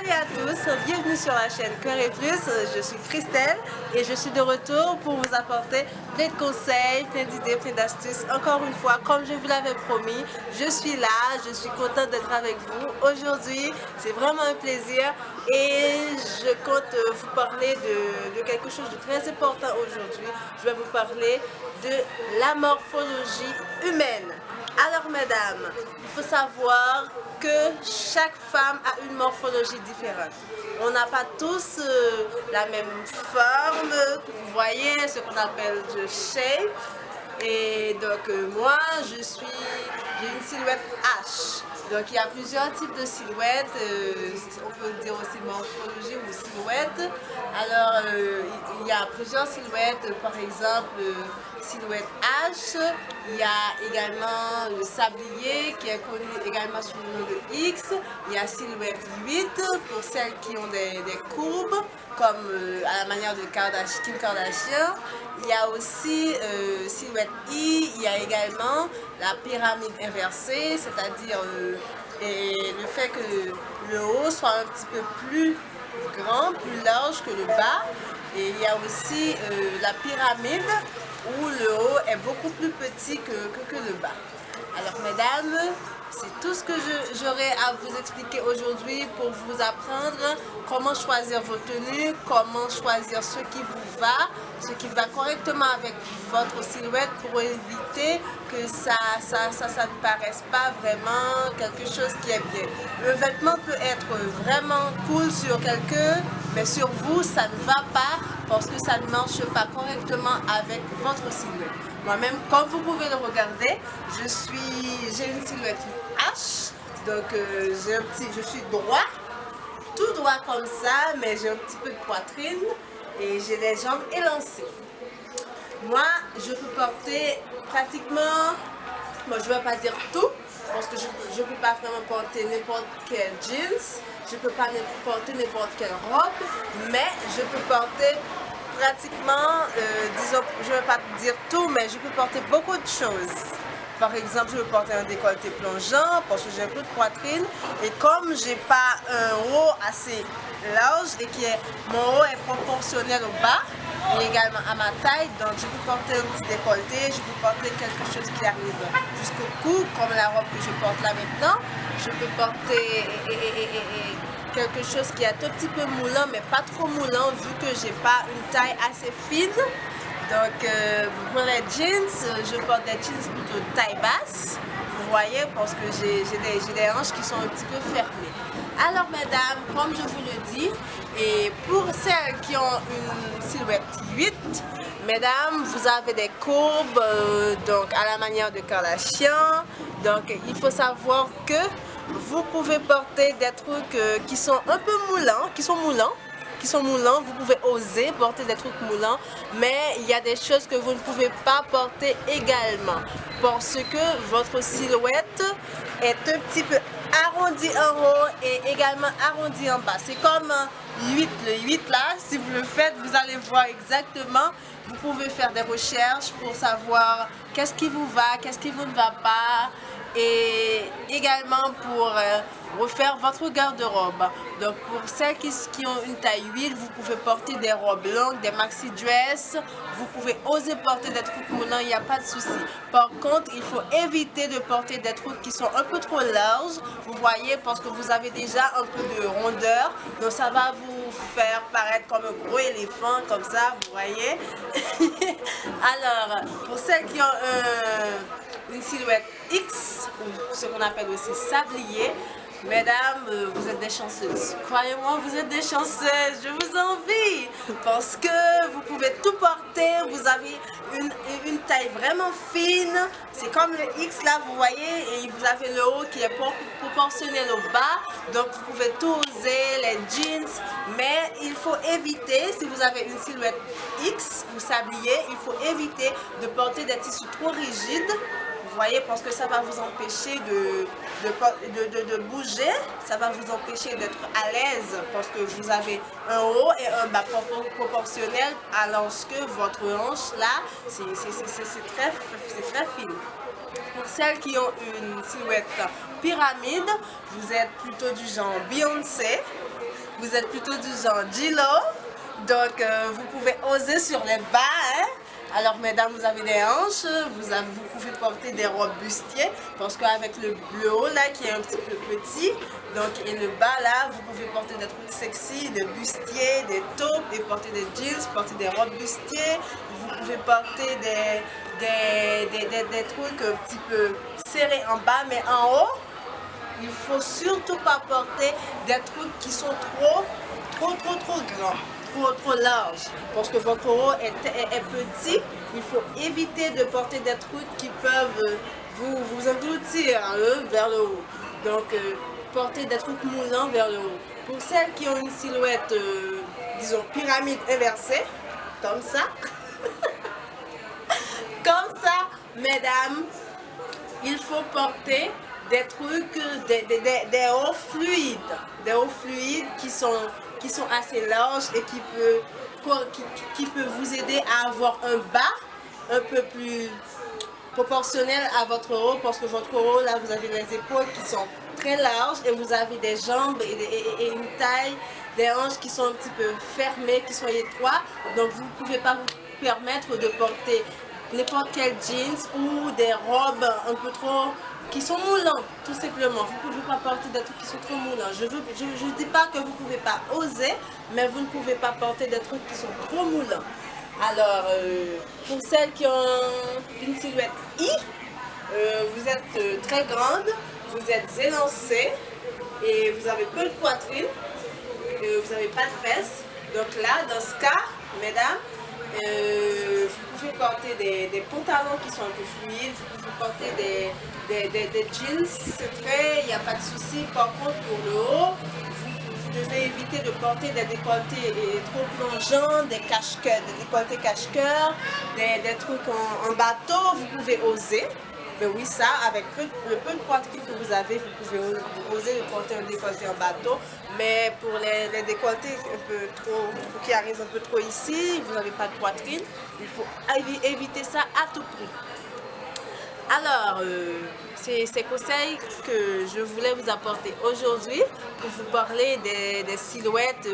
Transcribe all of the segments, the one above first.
Salut à tous, bienvenue sur la chaîne Cœur et Plus. Je suis Christelle et je suis de retour pour vous apporter plein de conseils, plein d'idées, plein d'astuces. Encore une fois, comme je vous l'avais promis, je suis là, je suis contente d'être avec vous. Aujourd'hui, c'est vraiment un plaisir et je compte vous parler de quelque chose de très important aujourd'hui. Je vais vous parler de la morphologie humaine. Alors mesdames, il faut savoir que chaque femme a une morphologie différente. On n'a pas tous la même forme, vous voyez, ce qu'on appelle le shape. Et donc moi, j'ai une silhouette H. Donc il y a plusieurs types de silhouettes, on peut dire aussi morphologie ou silhouette. Alors il y a plusieurs silhouettes, par exemple silhouette H, il y a également le sablier qui est connu également sous le nom de X, il y a silhouette 8 pour celles qui ont des courbes comme à la manière de Kim Kardashian. Il y a aussi silhouette I, il y a également la pyramide inversée, c'est-à-dire le fait que le haut soit un petit peu plus grand, plus large que le bas. Et il y a aussi la pyramide où le haut est beaucoup plus petit que le bas. Alors mesdames, c'est tout ce que j'aurai à vous expliquer aujourd'hui pour vous apprendre comment choisir vos tenues, comment choisir ce qui vous va, ce qui va correctement avec votre silhouette pour éviter que ça ne paraisse pas vraiment quelque chose qui est bien. Le vêtement peut être vraiment cool sur quelqu'un, mais sur vous, ça ne va pas parce que ça ne marche pas correctement avec votre silhouette. Moi-même, comme vous pouvez le regarder, j'ai une silhouette H, donc je suis droit, tout droit comme ça, mais j'ai un petit peu de poitrine et j'ai les jambes élancées. Moi, je peux porter pratiquement, moi je ne vais pas dire tout, parce que je ne peux pas vraiment porter n'importe quel jeans, je ne peux pas porter n'importe quelle robe, mais je peux porter pratiquement, disons, je ne vais pas dire tout, mais je peux porter beaucoup de choses. Par exemple, je peux porter un décolleté plongeant parce que j'ai un peu de poitrine et comme j'ai pas un haut assez large et mon haut est proportionnel au bas et également à ma taille, donc je peux porter un petit décolleté, je peux porter quelque chose qui arrive jusqu'au cou comme la robe que je porte là maintenant. Je peux porter quelque chose qui est un tout petit peu moulant mais pas trop moulant vu que j'ai pas une taille assez fine. Donc pour les jeans, je porte des jeans plutôt de taille basse, vous voyez, parce que j'ai des hanches qui sont un petit peu fermées. Alors mesdames, comme je vous le dis, et pour celles qui ont une silhouette 8, mesdames, vous avez des courbes donc à la manière de Kardashian. Donc il faut savoir que vous pouvez porter des trucs qui sont un peu moulants, qui sont moulants, vous pouvez oser porter des trucs moulants, mais il y a des choses que vous ne pouvez pas porter également parce que votre silhouette est un petit peu arrondie en haut et également arrondie en bas. C'est comme le 8 là, si vous le faites, vous allez voir exactement. Vous pouvez faire des recherches pour savoir qu'est-ce qui vous va, qu'est-ce qui vous ne va pas et également pour refaire votre garde-robe. Donc pour celles qui ont une taille 8, vous pouvez porter des robes longues, des maxi-dress, vous pouvez oser porter des trucs moulants, il n'y a pas de souci. Par contre, il faut éviter de porter des trucs qui sont un peu trop larges, vous voyez, parce que vous avez déjà un peu de rondeur, donc ça va vous faire paraître comme un gros éléphant, comme ça, vous voyez. Alors, pour celles qui ont une silhouette X, ou ce qu'on appelle aussi sablier, mesdames, vous êtes des chanceuses. Croyez-moi, vous êtes des chanceuses. Je vous envie. Parce que vous pouvez tout porter. Vous avez une taille vraiment fine. C'est comme le X là, vous voyez. Et vous avez le haut qui est proportionnel au bas. Donc vous pouvez tout oser, les jeans. Mais il faut éviter, si vous avez une silhouette X ou sablier, il faut éviter de porter des tissus trop rigides. Vous voyez, parce que ça va vous empêcher de bouger, ça va vous empêcher d'être à l'aise parce que vous avez un haut et un bas proportionnel alors que votre hanche là, c'est très fine. Pour celles qui ont une silhouette pyramide, vous êtes plutôt du genre Beyoncé. vous êtes plutôt du genre Gilo, donc vous pouvez oser sur les bas. Hein? Alors mesdames, vous avez des hanches, vous pouvez porter des robes bustiers, parce qu'avec le haut là qui est un petit peu petit, donc, et le bas là, vous pouvez porter des trucs sexy, des bustiers, des taupes, et porter des jeans, porter des robes bustiers. Vous pouvez porter des trucs un petit peu serrés en bas, mais en haut, il faut surtout pas porter des trucs qui sont trop grands, trop larges. Parce que votre haut est petit, il faut éviter de porter des trucs qui peuvent vous engloutir vers le haut. Donc, porter des trucs moulants vers le haut. Pour celles qui ont une silhouette, disons, pyramide inversée, comme ça, comme ça, mesdames, il faut porter des trucs, des hauts fluides qui sont assez larges et qui peut vous aider à avoir un bas un peu plus proportionnel à votre haut, parce que votre haut, là, vous avez les épaules qui sont très larges et vous avez des jambes et une taille, des hanches qui sont un petit peu fermées, qui sont étroites. Donc, vous ne pouvez pas vous permettre de porter n'importe quel jeans ou des robes un peu trop qui sont moulantes, tout simplement. Vous ne pouvez pas porter des trucs qui sont trop moulants. Je ne dis pas que vous ne pouvez pas oser, mais vous ne pouvez pas porter des trucs qui sont trop moulants. Alors, pour celles qui ont une silhouette I, vous êtes très grande, vous êtes élancée et vous avez peu de poitrine, vous n'avez pas de fesses. Donc là, dans ce cas, mesdames, vous pouvez porter des pantalons qui sont un peu fluides, vous pouvez porter des jeans, c'est vrai, il n'y a pas de souci. Par contre, pour le haut, vous devez éviter de porter des décolletés trop plongeants, des décolletés cache-cœur, des trucs en bateau. Vous pouvez oser. Mais oui, ça, avec le peu de poitrine que vous avez, vous pouvez oser de porter un décolleté en bateau. Mais pour les décolletés un peu trop, qui arrivent un peu trop ici, vous n'avez pas de poitrine, il faut éviter ça à tout prix. Alors, c'est ces conseils que je voulais vous apporter aujourd'hui pour vous parler des silhouettes.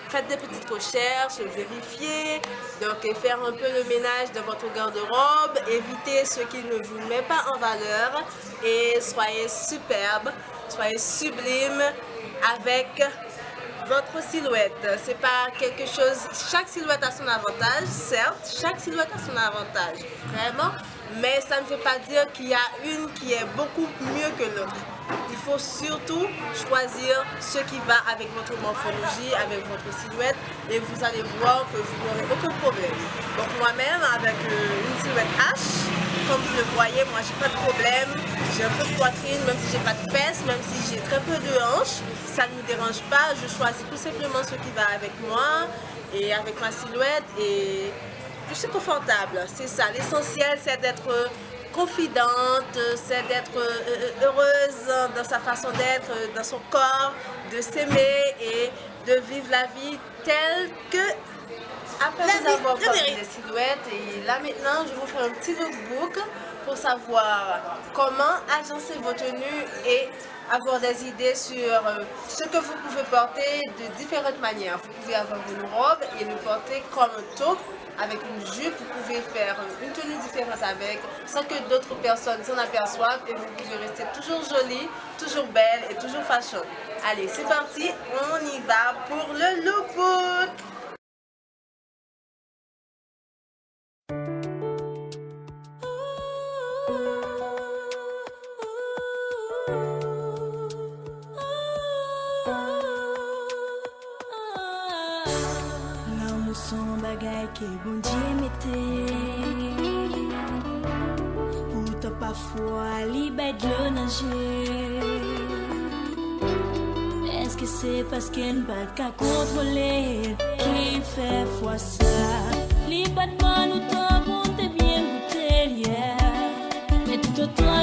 Faites des petites recherches, vérifiez, donc faire un peu le ménage de votre garde-robe, évitez ce qui ne vous met pas en valeur et soyez superbe, soyez sublime avec votre silhouette. C'est pas quelque chose, chaque silhouette a son avantage, certes, chaque silhouette a son avantage, vraiment, mais ça ne veut pas dire qu'il y a une qui est beaucoup mieux que l'autre. Il faut surtout choisir ce qui va avec votre morphologie, avec votre silhouette, et vous allez voir que vous n'aurez aucun problème. Donc moi-même, avec une silhouette H, comme vous le voyez, moi j'ai pas de problème, j'ai un peu de poitrine, même si j'ai pas de fesses, même si j'ai très peu de hanches, ça ne me dérange pas, je choisis tout simplement ce qui va avec moi et avec ma silhouette et je suis confortable, c'est ça. L'essentiel c'est d'être confidente, c'est d'être heureuse dans sa façon d'être, dans son corps, de s'aimer et de vivre la vie telle que après vous avoir parlé des silhouettes. Et là maintenant je vais vous faire un petit lookbook pour savoir comment agencer vos tenues et avoir des idées sur ce que vous pouvez porter de différentes manières. Vous pouvez avoir une robe et le porter comme un top avec une jupe. Vous pouvez faire une tenue différente avec sans que d'autres personnes s'en aperçoivent et vous pouvez rester toujours jolie, toujours belle et toujours fashion. Allez, c'est parti, on y va pour le lookbook. Son bagay que bon Dieu mettait pourtant parfois li bête le nager. Est-ce que c'est parce qu'elle n'a pas contrôler qui fait fois ça? Li bête pas nous temps monter bien goûter, yeah. Mais tout autant